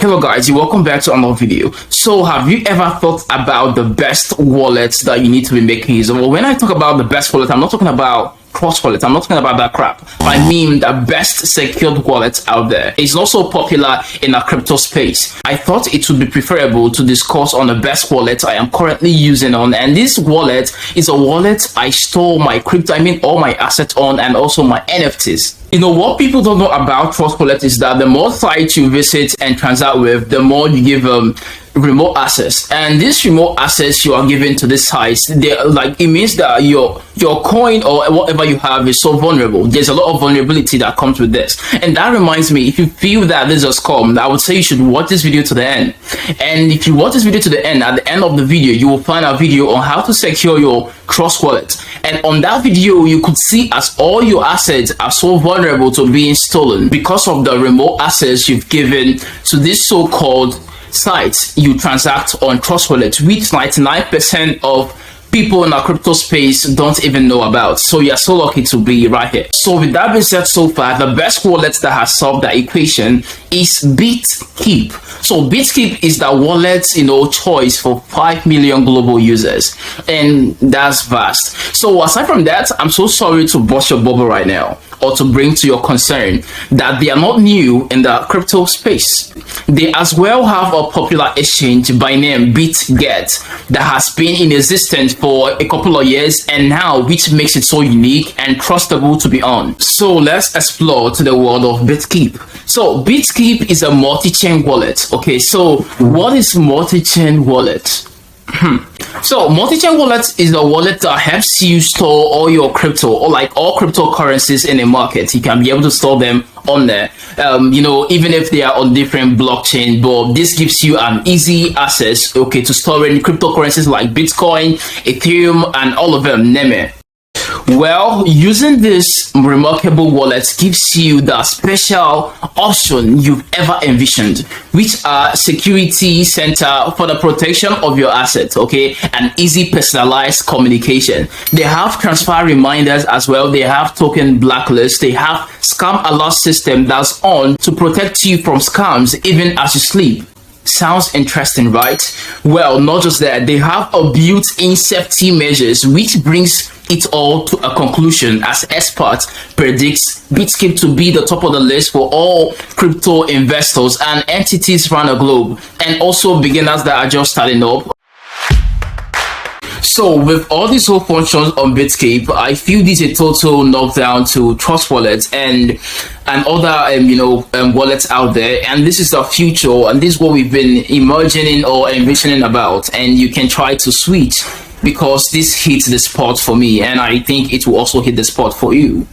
Hello guys, welcome back to another video. So have you ever thought about the best wallets that you need to be making use of? Well, when I talk about the best wallet, I'm not talking about cross wallet. I'm not talking about that crap. I mean the best secured wallet out there. It's also popular in a crypto space. I thought it would be preferable to discuss on the best wallet I am currently using on, and this wallet is a wallet I store my crypto, all my assets on, and also my NFTs. You know, what people don't know about Trust Wallet is that the more sites you visit and transact with, the more you give remote access. And this remote access you are given to this sites, it means that your coin or whatever you have is so vulnerable. There's a lot of vulnerability that comes with this. And that reminds me, if you feel that this has come, I would say you should watch this video to the end. And if you watch this video to the end, at the end of the video, you will find a video on how to secure your Trust Wallet. And on that video, you could see as all your assets are so vulnerable to being stolen because of the remote access you've given to this so-called sites you transact on Trust Wallet, which 99% of people in our crypto space don't even know about. So you're so lucky to be right here. So with that being said, so far the best wallet that has solved that equation is BitKeep. So BitKeep is the wallet choice for 5 million global users, and that's vast. So aside from that, I'm so sorry to burst your bubble right now, or to bring to your concern that they are not new in the crypto space. They as well have a popular exchange by name BitGet that has been in existence for a couple of years and now, which makes it so unique and trustable to be on. So let's explore to the world of BitKeep. So BitKeep is a multi-chain wallet. Okay, so what is multi-chain wallet? So multi-chain wallet is a wallet that helps you store all your crypto, or like all cryptocurrencies in a market. You can be able to store them on there, even if they are on different blockchain, but this gives you an easy access, okay, to storing cryptocurrencies like Bitcoin, Ethereum, and all of them, name it. Well, using this remarkable wallet gives you the special option you've ever envisioned, which are security center for the protection of your assets, okay, and easy personalized communication. They have transfer reminders as well. They have token Blacklist. They have scam alert system that's on to protect you from scams even as you sleep. Sounds interesting, right? Well, not just that, they have a built-in safety measures which brings it all to a conclusion, as experts predicts BitKeep to be the top of the list for all crypto investors and entities around the globe, and also beginners that are just starting up. So with all these whole functions on BitKeep, I feel this is a total knockdown to Trust Wallet and other wallets out there, and this is the future, and this is what we've been imagining or envisioning about. And you can try to switch because this hits the spot for me, and I think it will also hit the spot for you.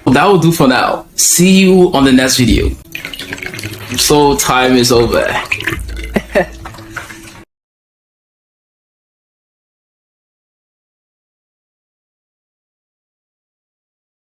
That will do for now. See you on the next video. So time is over.